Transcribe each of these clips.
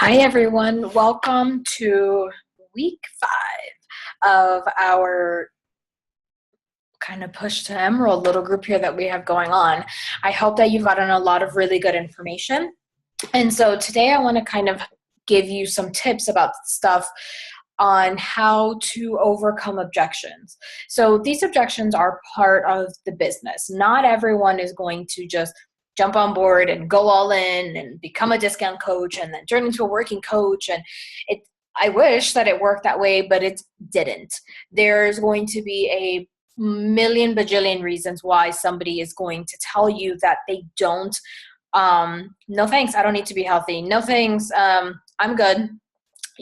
Hi, everyone. Welcome to week 5 of our kind of push to Emerald little group here that we have going on. I hope that you've gotten a lot of really good information. And so today I want to kind of give you some tips about stuff on how to overcome objections. So these objections are part of the business. Not everyone is going to just jump on board and go all in and become a discount coach and then turn into a working coach. And I wish that it worked that way, but it didn't. There's going to be a million bajillion reasons why somebody is going to tell you that they don't. No thanks, I don't need to be healthy. No thanks, I'm good.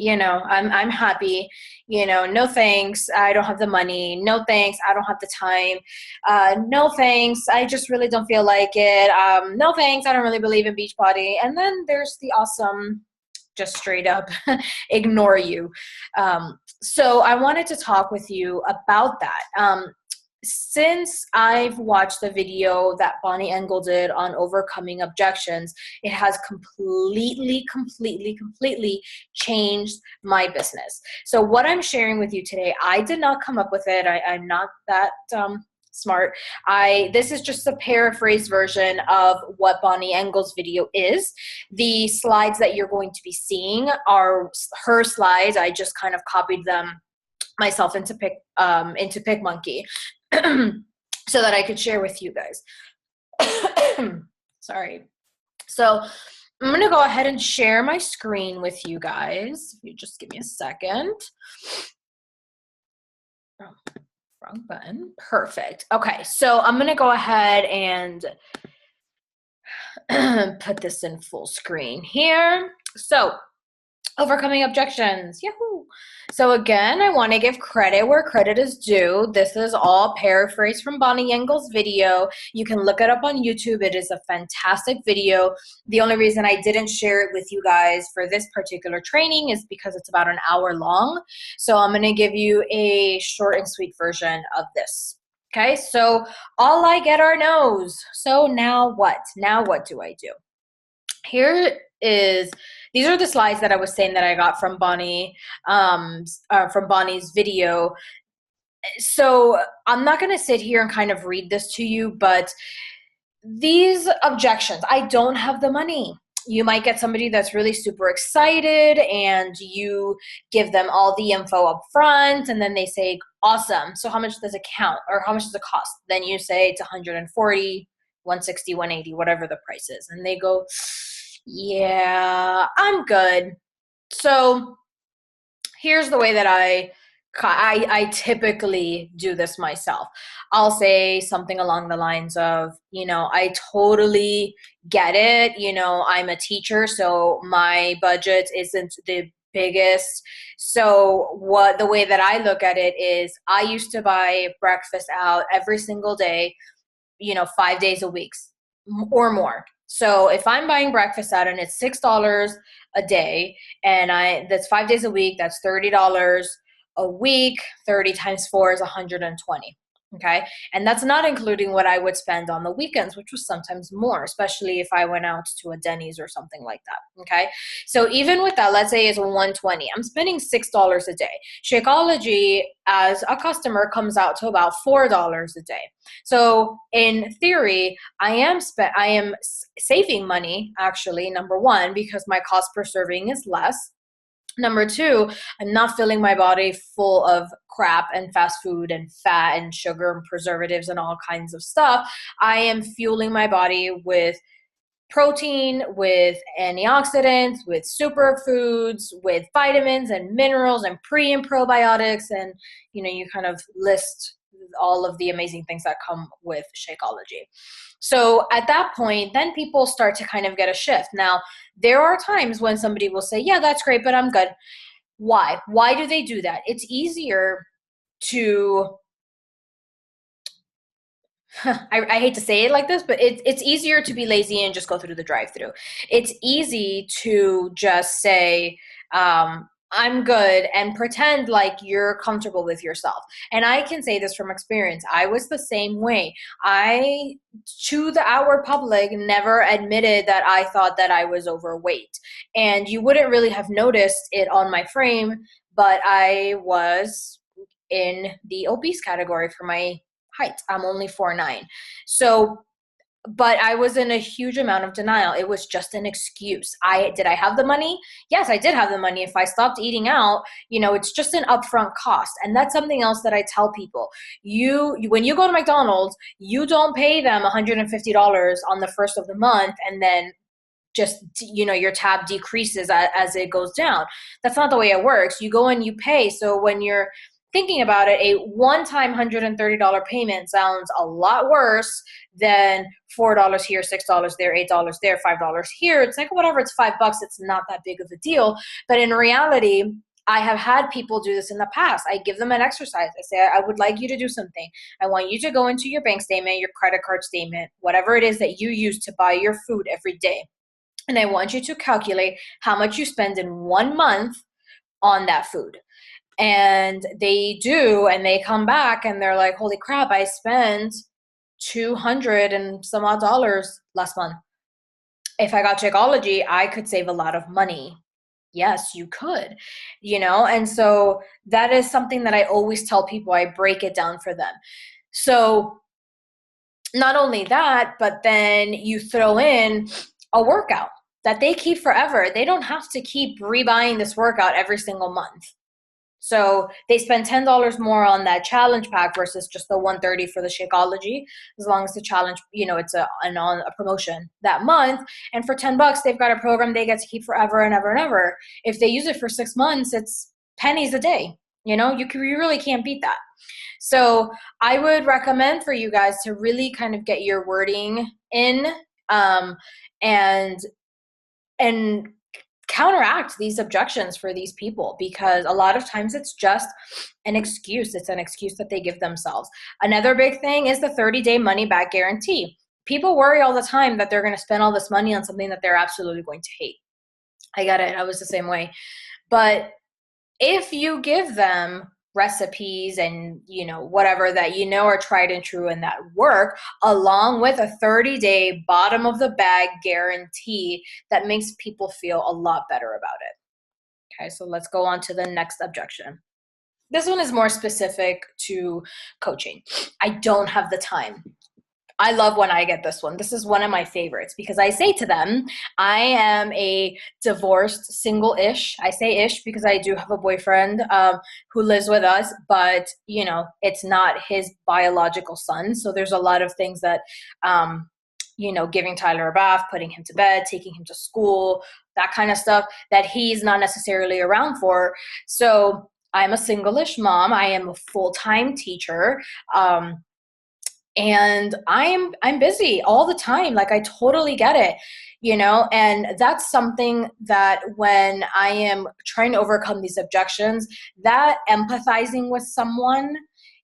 I'm happy. No thanks, I don't have the money. No thanks, I don't have the time. No thanks, I just really don't feel like it. No thanks, I don't really believe in Beachbody. And then there's the awesome, just straight up ignore you. So I wanted to talk with you about that. Since I've watched the video that Bonnie Engle did on overcoming objections, it has completely changed my business. So what I'm sharing with you today, I did not come up with it. I'm not that smart. This is just a paraphrased version of what Bonnie Engle's video is. The slides that you're going to be seeing are her slides. I just kind of copied them myself into PicMonkey so that I could share with you guys. Sorry. So I'm going to go ahead and share my screen with you guys. If you just give me a second. Oh, wrong button. Perfect. Okay, so I'm going to go ahead and put this in full screen here. So overcoming objections. Yahoo! So again, I want to give credit where credit is due. This is all paraphrased from Bonnie Engle's video. You can look it up on YouTube. It is a fantastic video. The only reason I didn't share it with you guys for this particular training is because it's about an hour long. So I'm going to give you a short and sweet version of this. Okay, so all I get are no's. So now what? Now what do I do? These are the slides that I was saying that I got from Bonnie's video. So I'm not going to sit here and kind of read this to you, but these objections, I don't have the money. You might get somebody that's really super excited and you give them all the info up front and then they say, awesome. So how much does it count or how much does it cost? Then you say it's 140, 160, 180, whatever the price is. And they go, yeah, I'm good. So here's the way that I typically do this myself. I'll say something along the lines of, I totally get it. I'm a teacher, so my budget isn't the biggest. So the way that I look at it is I used to buy breakfast out every single day, 5 days a week or more. So if I'm buying breakfast out and it's $6 a day and that's 5 days a week, that's $30 a week. 30 times 4 is 120. Okay. And that's not including what I would spend on the weekends, which was sometimes more, especially if I went out to a Denny's or something like that. Okay. So even with that, let's say it's 120, I'm spending $6 a day. Shakeology as a customer comes out to about $4 a day. So in theory, I am saving money, actually, number one, because my cost per serving is less. Number two, I'm not filling my body full of crap and fast food and fat and sugar and preservatives and all kinds of stuff. I am fueling my body with protein, with antioxidants, with superfoods, with vitamins and minerals and pre and probiotics. And, you kind of list all of the amazing things that come with Shakeology. So at that point, then people start to kind of get a shift. Now, there are times when somebody will say, yeah, that's great, but I'm good. Why? Why do they do that? It's easier to, I hate to say it like this, but it's easier to be lazy and just go through the drive-through. It's easy to just say, I'm good, and pretend like you're comfortable with yourself. And I can say this from experience. I was the same way. I, to the outward public, never admitted that I thought that I was overweight. And you wouldn't really have noticed it on my frame, but I was in the obese category for my height. I'm only 4'9". So but I was in a huge amount of denial. It was just an excuse. I have the money? Yes, I did have the money. If I stopped eating out, it's just an upfront cost. And that's something else that I tell people. When you go to McDonald's, you don't pay them $150 on the first of the month and then just your tab decreases as it goes down. That's not the way it works. You go and you pay. So when you're thinking about it, a one-time $130 payment sounds a lot worse than $4 here, $6 there, $8 there, $5 here. It's like, whatever, it's $5. It's not that big of a deal. But in reality, I have had people do this in the past. I give them an exercise. I say, I would like you to do something. I want you to go into your bank statement, your credit card statement, whatever it is that you use to buy your food every day. And I want you to calculate how much you spend in 1 month on that food. And they do, and they come back and they're like, holy crap, I spent 200 and some odd dollars last month. If I got Shakeology, I could save a lot of money. Yes, you could, and so that is something that I always tell people. I break it down for them. So not only that, but then you throw in a workout that they keep forever. They don't have to keep rebuying this workout every single month. So they spend $10 more on that challenge pack versus just the $130 for the Shakeology, as long as the challenge, it's a promotion that month. And for $10, they've got a program they get to keep forever and ever and ever. If they use it for 6 months, it's pennies a day. You really can't beat that. So I would recommend for you guys to really kind of get your wording in, and counteract these objections for these people, because a lot of times it's just an excuse. It's an excuse that they give themselves. Another big thing is the 30-day money back guarantee. People worry all the time that they're going to spend all this money on something that they're absolutely going to hate. I get it. I was the same way. But if you give them recipes and whatever that are tried and true and that work, along with a 30-day bottom of the bag guarantee, that makes people feel a lot better about it. Okay, so let's go on to the next objection. This one is more specific to coaching. I don't have the time. I love when I get this one. This is one of my favorites, because I say to them, I am a divorced single-ish. I say ish because I do have a boyfriend who lives with us, but it's not his biological son. So there's a lot of things that, giving Tyler a bath, putting him to bed, taking him to school, that kind of stuff that he's not necessarily around for. So I'm a single-ish mom. I am a full-time teacher. And I'm busy all the time. Like, I totally get it, and that's something that when I am trying to overcome these objections, that empathizing with someone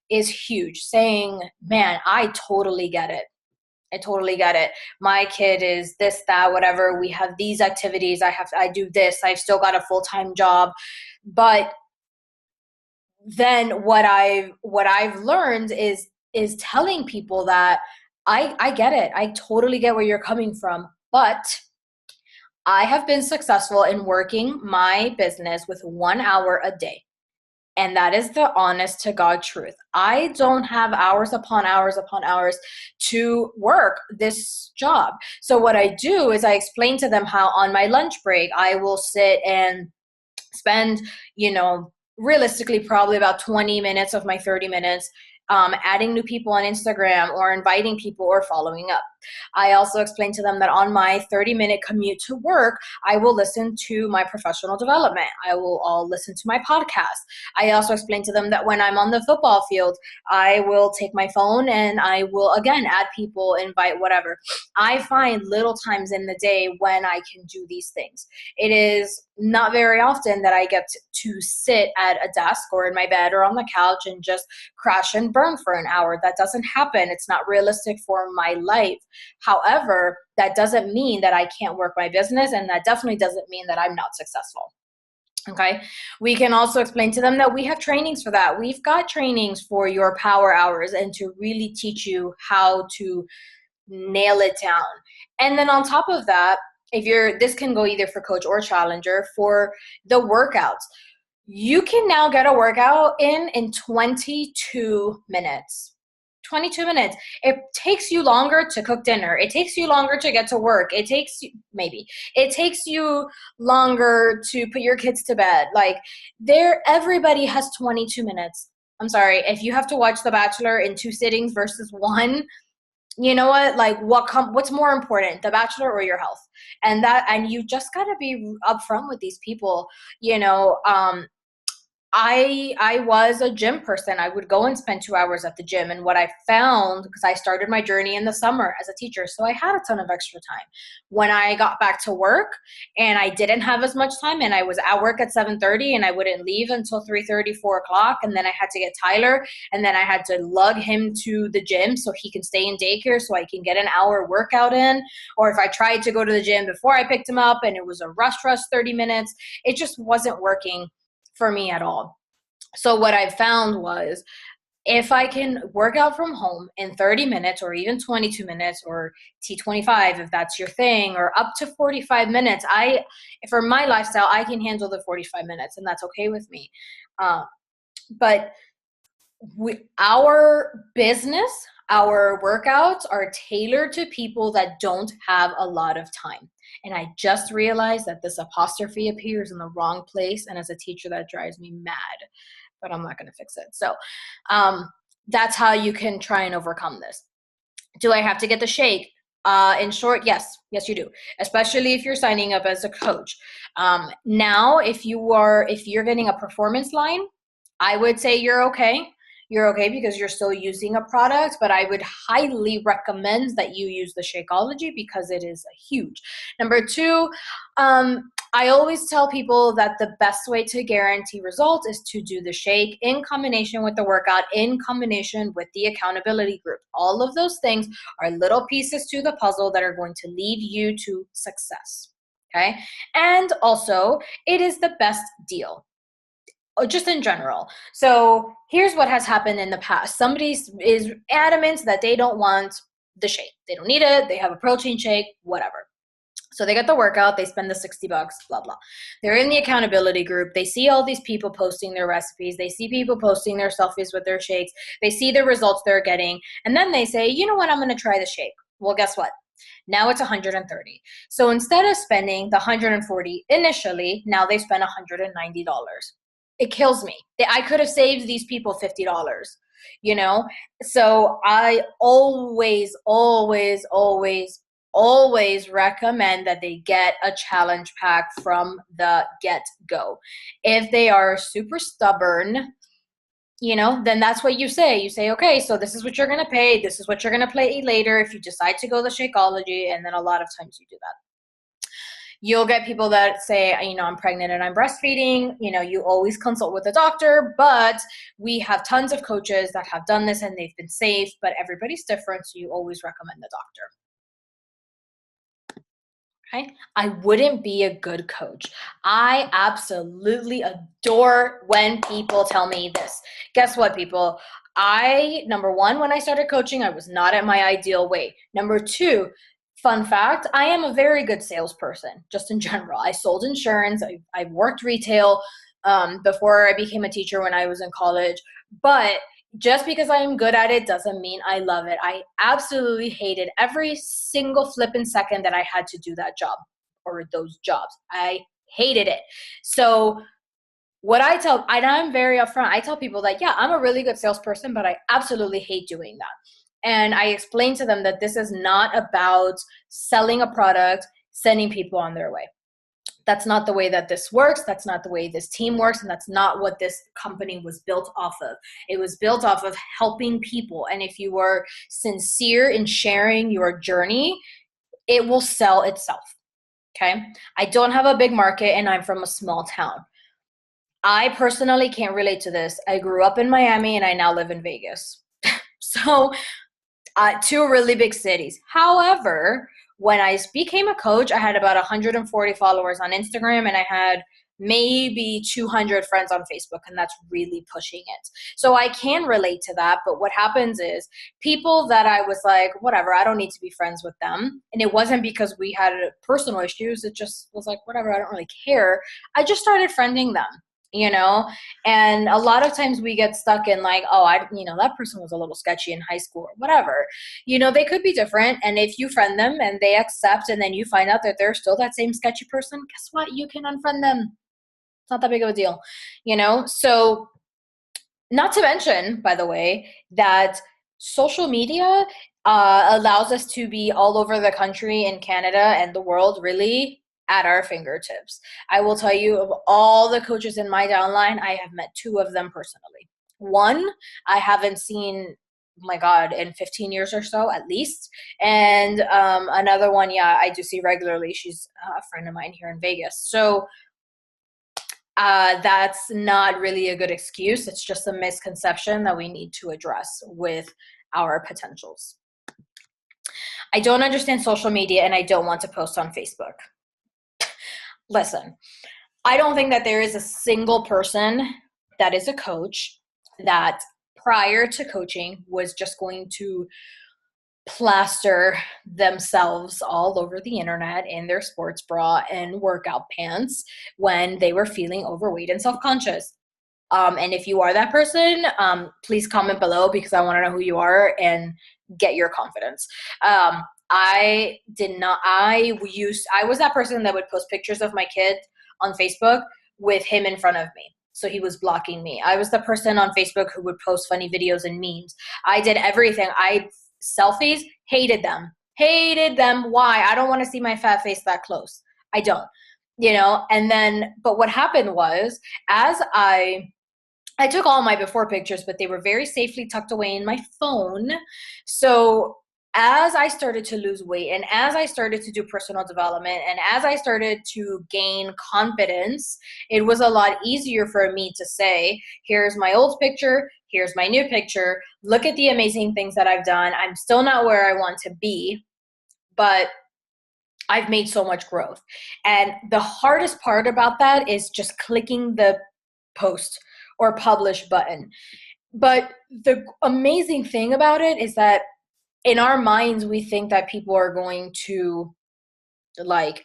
is huge. Saying, man, I totally get it. I totally get it. My kid is this, that, whatever. We have these activities. I do this. I've still got a full-time job. But then what I've learned is telling people that I get it. I totally get where you're coming from, but I have been successful in working my business with 1 hour a day. And that is the honest to God truth. I don't have hours upon hours upon hours to work this job. So what I do is I explain to them how on my lunch break, I will sit and spend, realistically probably about 20 minutes of my 30 minutes adding new people on Instagram or inviting people or following up. I also explained to them that on my 30-minute commute to work, I will listen to my professional development. I'll listen to my podcast. I also explained to them that when I'm on the football field, I will take my phone and I will, again, add people, invite, whatever. I find little times in the day when I can do these things. It is not very often that I get to sit at a desk or in my bed or on the couch and just crash and burn for an hour. That doesn't happen. It's not realistic for my life. However, that doesn't mean that I can't work my business, and that definitely doesn't mean that I'm not successful. Okay. We can also explain to them that we have trainings for that. We've got trainings for your power hours and to really teach you how to nail it down. And then on top of that, this can go either for coach or challenger for the workouts. You can now get a workout in 22 minutes. 22 minutes. It takes you longer to cook dinner. It takes you longer to get to work. It takes you longer to put your kids to bed. Like everybody has 22 minutes. I'm sorry, if you have to watch The Bachelor in 2 sittings versus 1, you know what? Like what's more important, The Bachelor or your health? And you just got to be upfront with these people, you know. I was a gym person. I would go and spend 2 hours at the gym. And what I found, because I started my journey in the summer as a teacher, so I had a ton of extra time. When I got back to work and I didn't have as much time and I was at work at 7:30 and I wouldn't leave until 3:30, 4 o'clock. And then I had to get Tyler and then I had to lug him to the gym so he can stay in daycare so I can get an hour workout in. Or if I tried to go to the gym before I picked him up and it was a rush 30 minutes, it just wasn't working for me at all. So what I found was if I can work out from home in 30 minutes or even 22 minutes or T25, if that's your thing, or up to 45 minutes, for my lifestyle, I can handle the 45 minutes and that's okay with me. But our business, our workouts are tailored to people that don't have a lot of time. And I just realized that this apostrophe appears in the wrong place. And as a teacher, that drives me mad, but I'm not going to fix it. So that's how you can try and overcome this. Do I have to get the shake? In short, yes. Yes, you do. Especially if you're signing up as a coach. Now, if you're getting a performance line, I would say you're okay. You're okay because you're still using a product, but I would highly recommend that you use the Shakeology because it is huge. Number 2, I always tell people that the best way to guarantee results is to do the shake in combination with the workout, in combination with the accountability group. All of those things are little pieces to the puzzle that are going to lead you to success. Okay. And also, it is the best deal. Just in general. So here's what has happened in the past. Somebody is adamant that they don't want the shake. They don't need it. They have a protein shake, whatever. So they get the workout, they spend the $60, blah, blah. They're in the accountability group. They see all these people posting their recipes. They see people posting their selfies with their shakes. They see the results they're getting. And then they say, you know what, I'm going to try the shake. Well, guess what? Now it's 130. So instead of spending the 140 initially, now they spend $190. It kills me. I could have saved these people $50, you know? So I always, always, always, always recommend that they get a challenge pack from the get-go. If they are super stubborn, you know, then that's what you say. You say, okay, so this is what you're going to pay. This is what you're going to pay later if you decide to go the Shakeology. And then a lot of times you do that. You'll get people that say, you know, I'm pregnant and I'm breastfeeding. You know, you always consult with a doctor, but we have tons of coaches that have done this and they've been safe, but everybody's different. So you always recommend the doctor. Okay. I wouldn't be a good coach. I absolutely adore when people tell me this. Guess what, people? Number 1, when I started coaching, I was not at my ideal weight. Number 2, fun fact, I am a very good salesperson, just in general. I sold insurance. I worked retail before I became a teacher when I was in college. But just because I'm good at it doesn't mean I love it. I absolutely hated every single flipping second that I had to do that job or those jobs. I hated it. So and I'm very upfront, I tell people that, yeah, I'm a really good salesperson, but I absolutely hate doing that. And I explain to them that this is not about selling a product, sending people on their way. That's not the way that this works. That's not the way this team works. And that's not what this company was built off of. It was built off of helping people. And if you are sincere in sharing your journey, it will sell itself. Okay. I don't have a big market and I'm from a small town. I personally can't relate to this. I grew up in Miami and I now live in Vegas. So 2 really big cities. However, when I became a coach, I had about 140 followers on Instagram and I had maybe 200 friends on Facebook, and that's really pushing it. So I can relate to that, but what happens is people that I was like, whatever, I don't need to be friends with them. And it wasn't because we had personal issues. It just was like, whatever, I don't really care. I just started friending them, you know? And a lot of times we get stuck in like, oh, that person was a little sketchy in high school or whatever. They could be different. And if you friend them and they accept, and then you find out that they're still that same sketchy person, guess what? You can unfriend them. It's not that big of a deal, So not to mention, by the way, that social media allows us to be all over the country and Canada and the world really at our fingertips. I will tell you, of all the coaches in my downline, I have met 2 of them personally. One, I haven't seen, oh my God, in 15 years or so, at least. And another one, yeah, I do see regularly. She's a friend of mine here in Vegas. So that's not really a good excuse. It's just a misconception that we need to address with our potentials. I don't understand social media and I don't want to post on Facebook. Listen, I don't think that there is a single person that is a coach that prior to coaching was just going to plaster themselves all over the internet in their sports bra and workout pants when they were feeling overweight and self-conscious. And if you are that person, please comment below because I want to know who you are and get your confidence. I was that person that would post pictures of my kid on Facebook with him in front of me. So he was blocking me. I was the person on Facebook who would post funny videos and memes. I did everything. Selfies, hated them. Why? I don't want to see my fat face that close. I don't, and then, but what happened was, as I took all my before pictures, but they were very safely tucked away in my phone. So as I started to lose weight and as I started to do personal development and as I started to gain confidence, it was a lot easier for me to say, here's my old picture, here's my new picture, look at the amazing things that I've done. I'm still not where I want to be, but I've made so much growth. And the hardest part about that is just clicking the post or publish button. But the amazing thing about it is that in our minds, we think that people are going to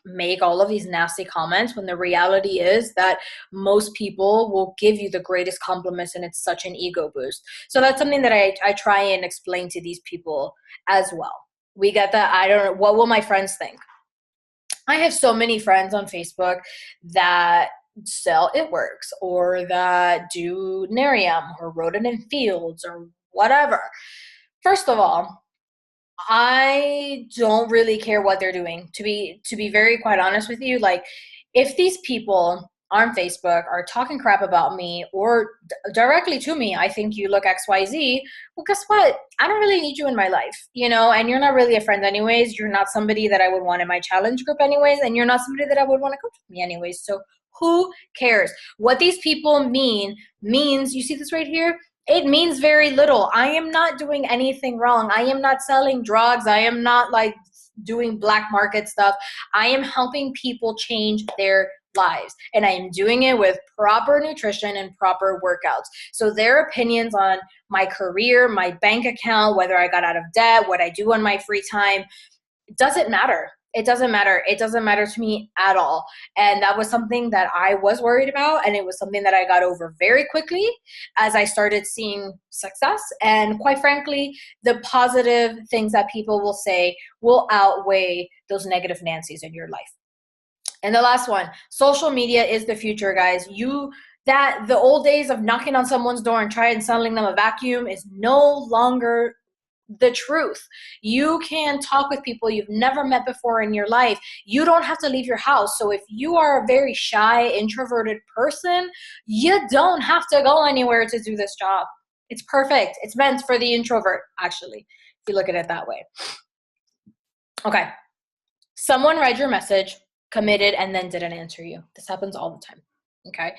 make all of these nasty comments when the reality is that most people will give you the greatest compliments, and it's such an ego boost. So that's something that I try and explain to these people as well. We get that, I don't know, what will my friends think? I have so many friends on Facebook that sell It Works or that do Nerium or Rodent and Fields or whatever. First of all, I don't really care what they're doing. To be very quite honest with you, if these people on Facebook are talking crap about me or directly to me, I think you look XYZ, well, guess what? I don't really need you in my life, and you're not really a friend anyways. You're not somebody that I would want in my challenge group anyways, and you're not somebody that I would want to coach with me anyways. So who cares? What these people means, you see this right here? It means very little. I am not doing anything wrong. I am not selling drugs. I am not doing black market stuff. I am helping people change their lives. And I am doing it with proper nutrition and proper workouts. So their opinions on my career, my bank account, whether I got out of debt, what I do on my free time, it doesn't matter. It doesn't matter. It doesn't matter to me at all. And that was something that I was worried about. And it was something that I got over very quickly as I started seeing success. And quite frankly, the positive things that people will say will outweigh those negative Nancy's in your life. And the last one, social media is the future, guys. The old days of knocking on someone's door and trying selling them a vacuum is no longer the truth. You can talk with people you've never met before in your life. You don't have to leave your house. So if you are a very shy, introverted person, you don't have to go anywhere to do this job. It's perfect. It's meant for the introvert, actually, if you look at it that way. Okay. Someone read your message, committed, and then didn't answer you. This happens all the time. Okay.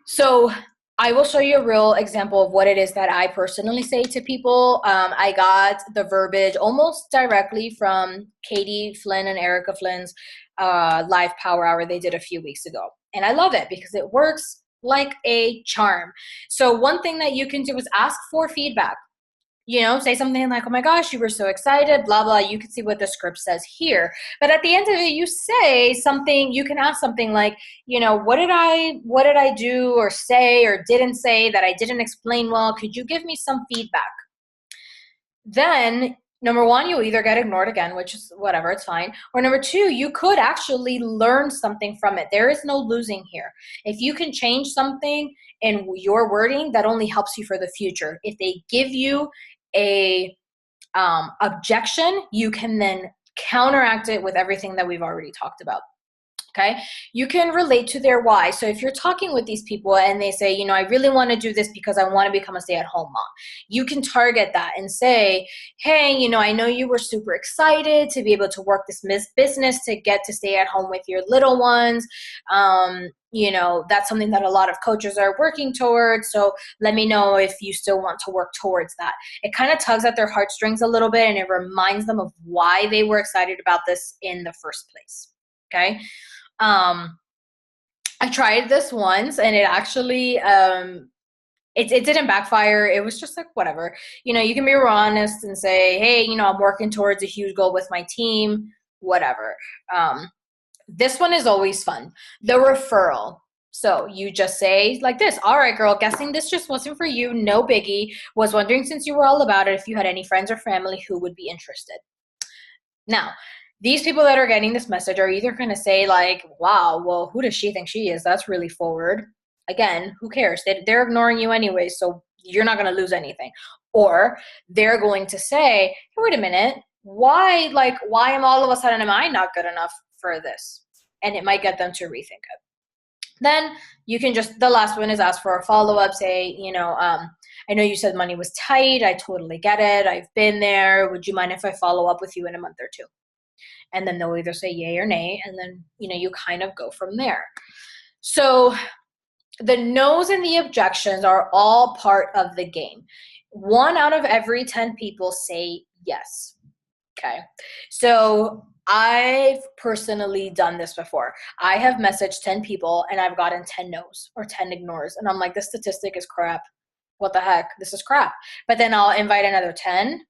So I will show you a real example of what it is that I personally say to people. I got the verbiage almost directly from Katie Flynn and Erica Flynn's live power hour they did a few weeks ago. And I love it because it works like a charm. So one thing that you can do is ask for feedback. Say something like, oh my gosh, you were so excited, blah, blah. You can see what the script says here. But at the end of it, you say something, you can ask something like, what did I do or say or didn't say that I didn't explain well? Could you give me some feedback? Then number one, you'll either get ignored again, which is whatever, it's fine. Or number two, you could actually learn something from it. There is no losing here. If you can change something in your wording, that only helps you for the future. If they give you a objection, you can then counteract it with everything that we've already talked about. Okay, you can relate to their why. So if you're talking with these people and they say, I really want to do this because I want to become a stay-at-home mom, you can target that and say, hey, I know you were super excited to be able to work this business to get to stay at home with your little ones. That's something that a lot of coaches are working towards. So let me know if you still want to work towards that. It kind of tugs at their heartstrings a little bit, and it reminds them of why they were excited about this in the first place. Okay. I tried this once and it actually, it didn't backfire. It was just like, whatever, you can be real honest and say, hey, I'm working towards a huge goal with my team, whatever. This one is always fun. The referral. So you just say like this, all right, girl, guessing this just wasn't for you. No biggie. Was wondering, since you were all about it, if you had any friends or family who would be interested. Now, these people that are getting this message are either going to say like, wow, well, who does she think she is? That's really forward. Again, who cares? They're ignoring you anyway, so you're not going to lose anything. Or they're going to say, hey, wait a minute, why am all of a sudden am I not good enough for this? And it might get them to rethink it. Then you can the last one is ask for a follow-up, say, I know you said money was tight. I totally get it. I've been there. Would you mind if I follow up with you in a month or two? And then they'll either say yay or nay. And then, you kind of go from there. So the no's and the objections are all part of the game. 1 out of every 10 people say yes. Okay. So I've personally done this before. I have messaged 10 people and I've gotten 10 no's or 10 ignores. And I'm like, this statistic is crap. What the heck? This is crap. But then I'll invite another 10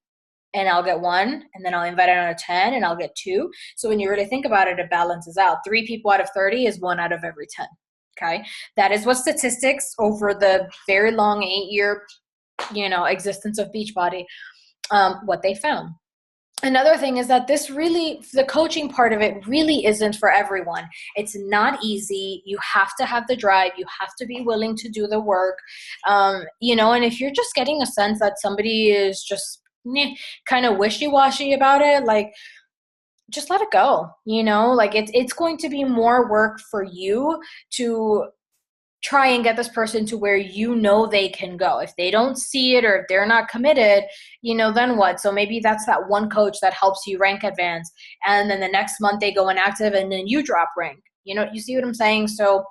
and I'll get 1, and then I'll invite another 10 and I'll get 2. So when you really think about it, it balances out. 3 people out of 30 is 1 out of every 10. Okay. That is what statistics over the very long 8-year, existence of Beachbody, what they found. Another thing is that the coaching part of it really isn't for everyone. It's not easy. You have to have the drive. You have to be willing to do the work. And if you're just getting a sense that somebody is just kind of wishy-washy about it, like, just let it go. It's going to be more work for you to try and get this person to where they can go. If they don't see it or if they're not committed, then what? So maybe that's that one coach that helps you rank advance, and then the next month they go inactive and then you drop rank. You see what I'm saying? So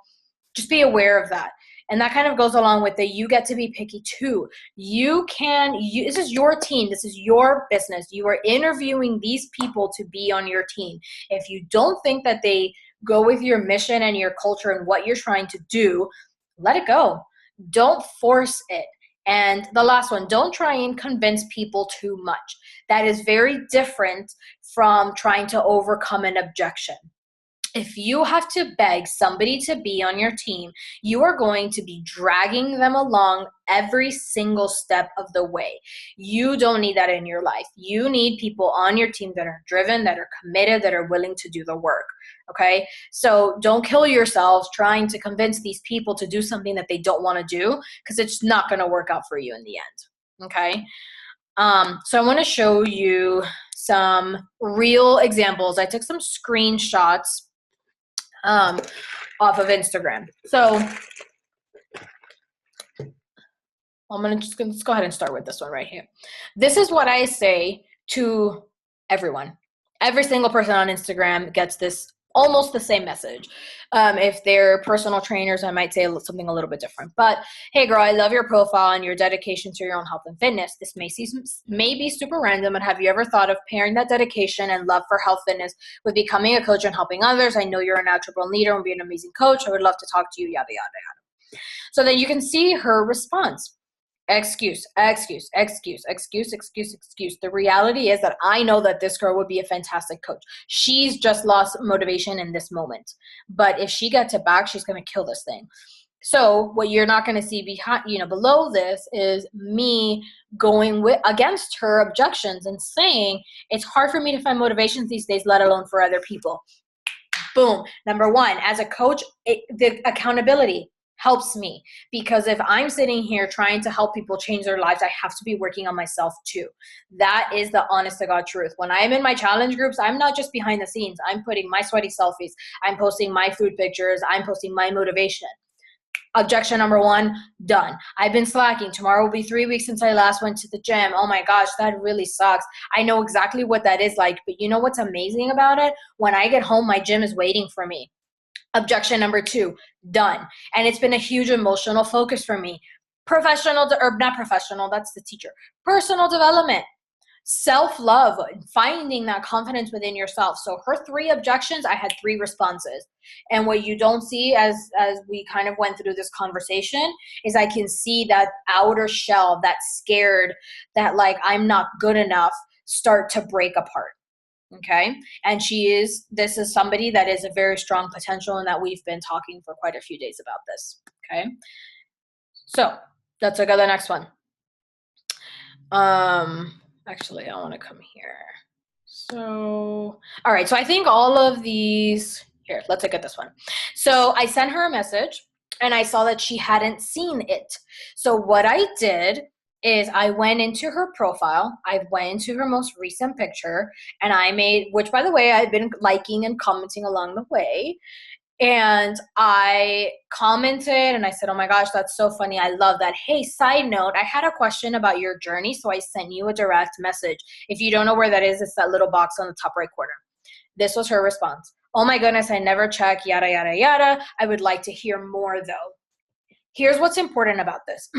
just be aware of that. And that kind of goes along with you get to be picky too. This is your team. This is your business. You are interviewing these people to be on your team. If you don't think that they go with your mission and your culture and what you're trying to do, let it go. Don't force it. And the last one, don't try and convince people too much. That is very different from trying to overcome an objection. If you have to beg somebody to be on your team, you are going to be dragging them along every single step of the way. You don't need that in your life. You need people on your team that are driven, that are committed, that are willing to do the work. Okay? So don't kill yourselves trying to convince these people to do something that they don't want to do, because it's not going to work out for you in the end. Okay? So I want to show you some real examples. I took some screenshots off of Instagram. So let's go ahead and start with this one right here. This is what I say to everyone. Every single person on Instagram gets this almost the same message. If they're personal trainers, I might say something a little bit different. But hey, girl, I love your profile and your dedication to your own health and fitness. This may be super random, but have you ever thought of pairing that dedication and love for health fitness with becoming a coach and helping others? I know you're a natural leader and be an amazing coach. I would love to talk to you, yada, yada, yada. So then you can see her response. Excuse. The reality is that I know that this girl would be a fantastic coach. She's just lost motivation in this moment. But if she gets it back, she's going to kill this thing. So what you're not going to see behind, below this is me going against her objections and saying, it's hard for me to find motivations these days, let alone for other people. Boom. Number one, as a coach, the accountability helps me, because if I'm sitting here trying to help people change their lives, I have to be working on myself too. That is the honest to God truth. When I'm in my challenge groups, I'm not just behind the scenes. I'm putting my sweaty selfies. I'm posting my food pictures. I'm posting my motivation. Objection number one, done. I've been slacking. Tomorrow will be 3 weeks since I last went to the gym. Oh my gosh, that really sucks. I know exactly what that is like, but you know what's amazing about it? When I get home, my gym is waiting for me. Objection number two, done. And it's been a huge emotional focus for me. Not professional, that's the teacher. Personal development, self-love, finding that confidence within yourself. So her 3 objections, I had 3 responses. And what you don't see as we kind of went through this conversation is I can see that outer shell, that scared, that like I'm not good enough, start to break apart. Okay. And this is somebody that is a very strong potential, and that we've been talking for quite a few days about this. Okay. So let's look at the next one. Actually, I want to come here. So, all right. So I think all of these here, let's look at this one. So I sent her a message and I saw that she hadn't seen it. So what I did is I went into her profile, I went into her most recent picture, and which by the way, I've been liking and commenting along the way. And I commented and I said, oh my gosh, that's so funny. I love that. Hey, side note, I had a question about your journey, so I sent you a direct message. If you don't know where that is, it's that little box on the top right corner. This was her response. Oh my goodness, I never check, yada, yada, yada. I would like to hear more though. Here's what's important about this.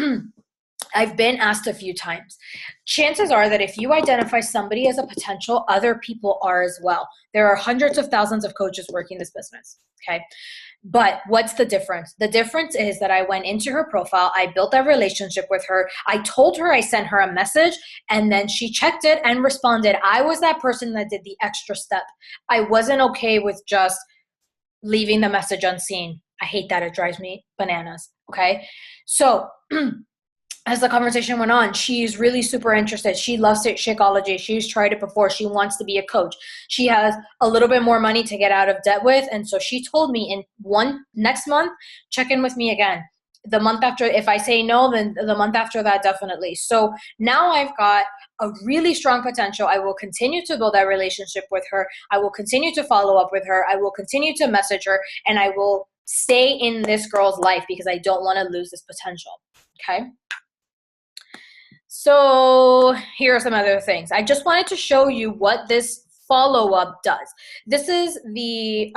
I've been asked a few times. Chances are that if you identify somebody as a potential, other people are as well. There are hundreds of thousands of coaches working this business, okay? But what's the difference? The difference is that I went into her profile, I built a relationship with her, I told her I sent her a message, and then she checked it and responded. I was that person that did the extra step. I wasn't okay with just leaving the message unseen. I hate that. It drives me bananas, okay? So as the conversation went on, she's really super interested. She loves Shakeology. She's tried it before. She wants to be a coach. She has a little bit more money to get out of debt with. And so she told me next month, check in with me again. The month after, if I say no, then the month after that, definitely. So now I've got a really strong potential. I will continue to build that relationship with her. I will continue to follow up with her. I will continue to message her, and I will stay in this girl's life because I don't want to lose this potential. Okay. So here are some other things. I just wanted to show you what this follow-up does. This is the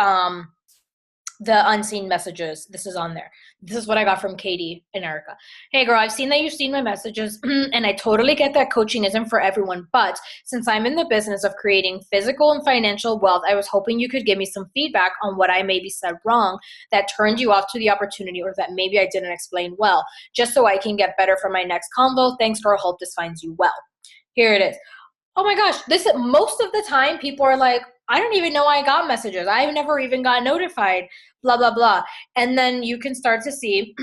unseen messages. This is on there. This is what I got from Katie and Erica. Hey girl, I've seen that you've seen my messages and I totally get that coaching isn't for everyone, but since I'm in the business of creating physical and financial wealth, I was hoping you could give me some feedback on what I maybe said wrong that turned you off to the opportunity, or that maybe I didn't explain well, just so I can get better for my next convo. Thanks girl, hope this finds you well. Here it is. Oh my gosh, most of the time people are like, I don't even know I got messages. I've never even got notified, blah, blah, blah. And then you can start to see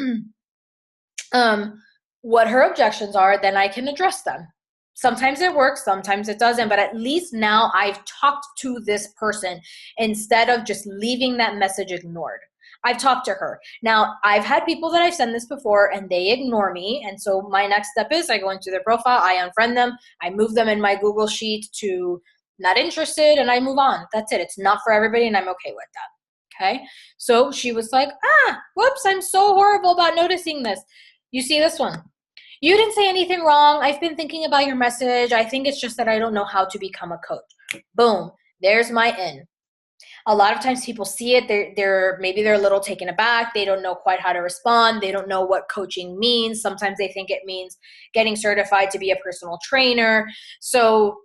what her objections are, then I can address them. Sometimes it works, sometimes it doesn't, but at least now I've talked to this person instead of just leaving that message ignored. I've talked to her. Now, I've had people that I've sent this before and they ignore me. And so my next step is I go into their profile, I unfriend them, I move them in my Google Sheet to not interested, and I move on. That's it. It's not for everybody, and I'm okay with that. Okay? So she was like, whoops, I'm so horrible about noticing this. You see this one? You didn't say anything wrong. I've been thinking about your message. I think it's just that I don't know how to become a coach. Boom. There's my in. A lot of times people see it, maybe they're a little taken aback. They don't know quite how to respond. They don't know what coaching means. Sometimes they think it means getting certified to be a personal trainer. So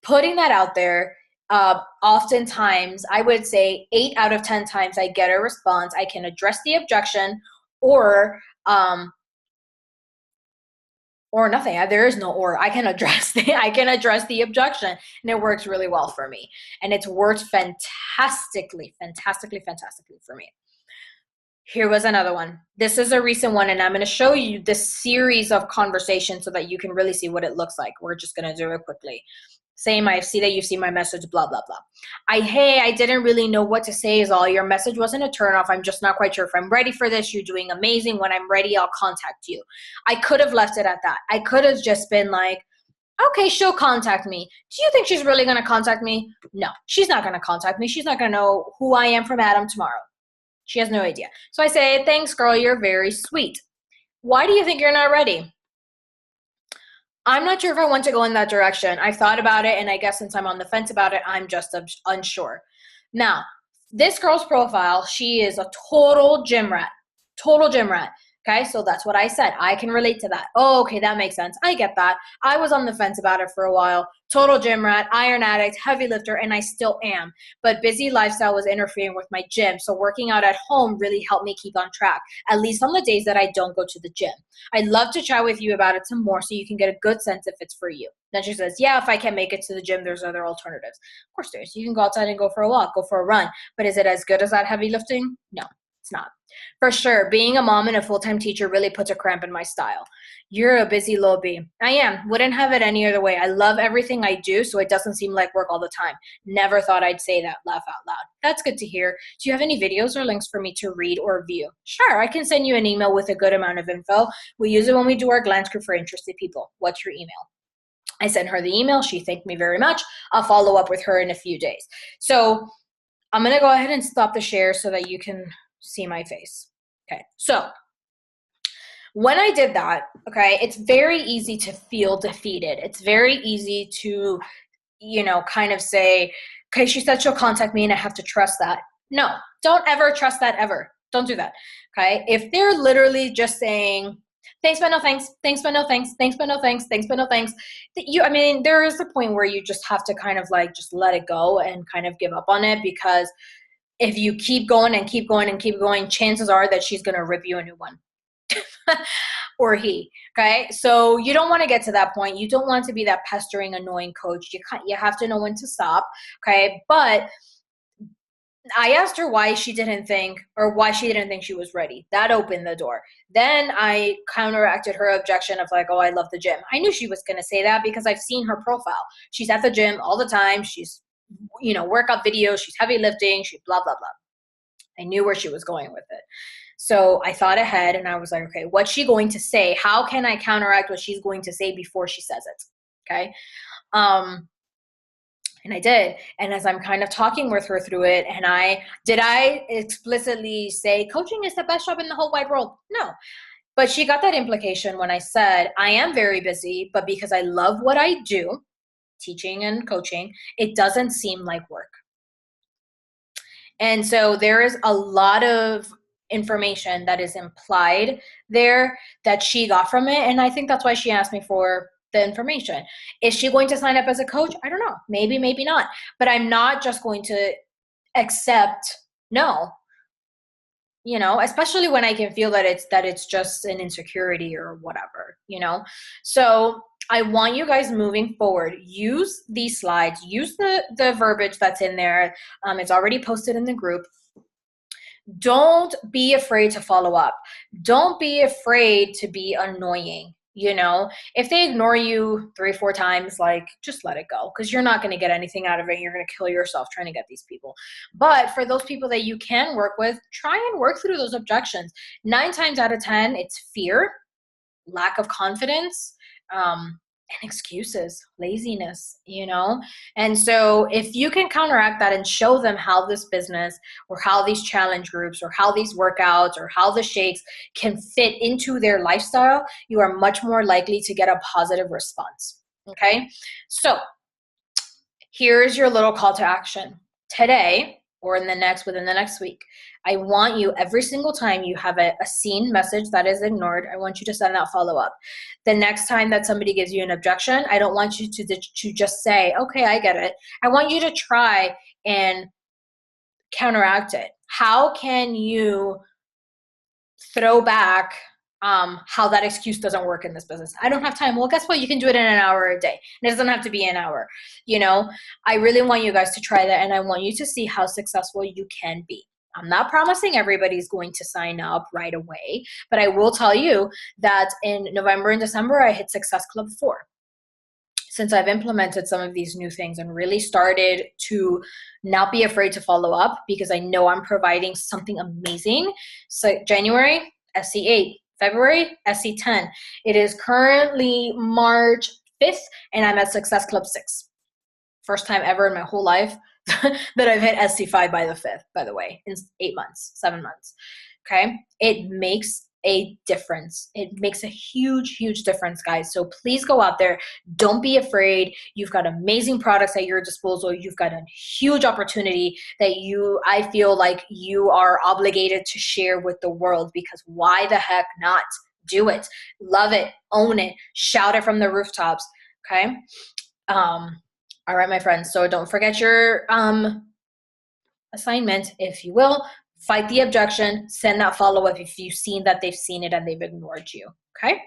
putting that out there, oftentimes I would say 8 out of 10 times I get a response. I can address the objection, or nothing. There is no or. I can address the objection, and it works really well for me. And it's worked fantastically for me. Here was another one. This is a recent one, and I'm going to show you this series of conversations so that you can really see what it looks like. We're just going to do it quickly. Same, I see that you see my message, blah, blah, blah. I didn't really know what to say is all. Your message wasn't a turnoff. I'm just not quite sure if I'm ready for this. You're doing amazing. When I'm ready, I'll contact you. I could have left it at that. I could have just been like, okay, she'll contact me. Do you think she's really going to contact me? No, she's not going to contact me. She's not going to know who I am from Adam tomorrow. She has no idea. So I say, thanks, girl. You're very sweet. Why do you think you're not ready? I'm not sure if I want to go in that direction. I've thought about it, and I guess since I'm on the fence about it, I'm just unsure. Now, this girl's profile, she is a total gym rat. Total gym rat. Okay, so that's what I said. I can relate to that. Oh, okay, that makes sense. I get that. I was on the fence about it for a while. Total gym rat, iron addict, heavy lifter, and I still am. But busy lifestyle was interfering with my gym, so working out at home really helped me keep on track, at least on the days that I don't go to the gym. I'd love to chat with you about it some more so you can get a good sense if it's for you. Then she says, yeah, if I can't make it to the gym, there's other alternatives. Of course there is. You can go outside and go for a walk, go for a run. But is it as good as that heavy lifting? No, it's not. For sure, being a mom and a full-time teacher really puts a cramp in my style. You're a busy little bee. I am. Wouldn't have it any other way. I love everything I do, so it doesn't seem like work all the time. Never thought I'd say that. Laugh out loud. That's good to hear. Do you have any videos or links for me to read or view? Sure, I can send you an email with a good amount of info. We use it when we do our glance group for interested people. What's your email? I sent her the email. She thanked me very much. I'll follow up with her in a few days. So I'm going to go ahead and stop the share so that you can see my face. Okay, so when I did that, okay, it's very easy to feel defeated. It's very easy to, kind of say, okay, she said she'll contact me and I have to trust that. No, don't ever trust that ever. Don't do that, okay? If they're literally just saying, thanks, but no thanks, thanks, but no thanks, thanks, but no thanks, thanks, but no thanks, there is a point where you just have to kind of like just let it go and kind of give up on it, because if you keep going and keep going and keep going, chances are that she's going to rip you a new one. Or he, okay? So you don't want to get to that point. You don't want to be that pestering, annoying coach. You have to know when to stop, okay? But I asked her why she didn't think she was ready. That opened the door. Then I counteracted her objection of like, oh, I love the gym. I knew she was going to say that because I've seen her profile. She's at the gym all the time. She's workout videos, she's heavy lifting, she's blah, blah, blah. I knew where she was going with it. So I thought ahead and I was like, okay, what's she going to say? How can I counteract what she's going to say before she says it? Okay. And I did. And as I'm kind of talking with her through it, and I explicitly say coaching is the best job in the whole wide world? No. But she got that implication when I said, I am very busy, but because I love what I do, teaching and coaching, it doesn't seem like work. And so there is a lot of information that is implied there that she got from it. And I think that's why she asked me for the information. Is she going to sign up as a coach? I don't know. Maybe, maybe not. But I'm not just going to accept no. Especially when I can feel that it's just an insecurity or whatever, So I want you guys moving forward, use these slides, use the verbiage that's in there. It's already posted in the group. Don't be afraid to follow up. Don't be afraid to be annoying. If they ignore you 3-4 times, like, just let it go, because you're not going to get anything out of it. You're going to kill yourself trying to get these people. But for those people that you can work with, try and work through those objections. 9 times out of 10, it's fear, lack of confidence, and excuses, laziness, And so if you can counteract that and show them how this business or how these challenge groups or how these workouts or how the shakes can fit into their lifestyle, you are much more likely to get a positive response. Okay. So here's your little call to action. today or within the next week, I want you, every single time you have a seen message that is ignored, I want you to send that follow-up. The next time that somebody gives you an objection, I don't want you to just say, okay, I get it. I want you to try and counteract it. How can you throw back how that excuse doesn't work in this business? I don't have time. Well, guess what? You can do it in an hour a day. It doesn't have to be an hour. I really want you guys to try that, and I want you to see how successful you can be. I'm not promising everybody's going to sign up right away, but I will tell you that in November and December, I hit Success Club 4. Since I've implemented some of these new things and really started to not be afraid to follow up, because I know I'm providing something amazing. So January, SC8, February, SC10. It is currently March 5th, and I'm at Success Club 6. First time ever in my whole life that I've hit SC5 by the 5th, by the way, in 7 months. Okay. It makes a difference. It makes a huge, huge difference, guys. So please go out there. Don't be afraid. You've got amazing products at your disposal. You've got a huge opportunity that I feel like you are obligated to share with the world, because why the heck not? Do it. Love it. Own it. Shout it from the rooftops. Okay. All right, my friends. So don't forget your assignment, if you will. Fight the objection. Send that follow-up if you've seen that they've seen it and they've ignored you. Okay?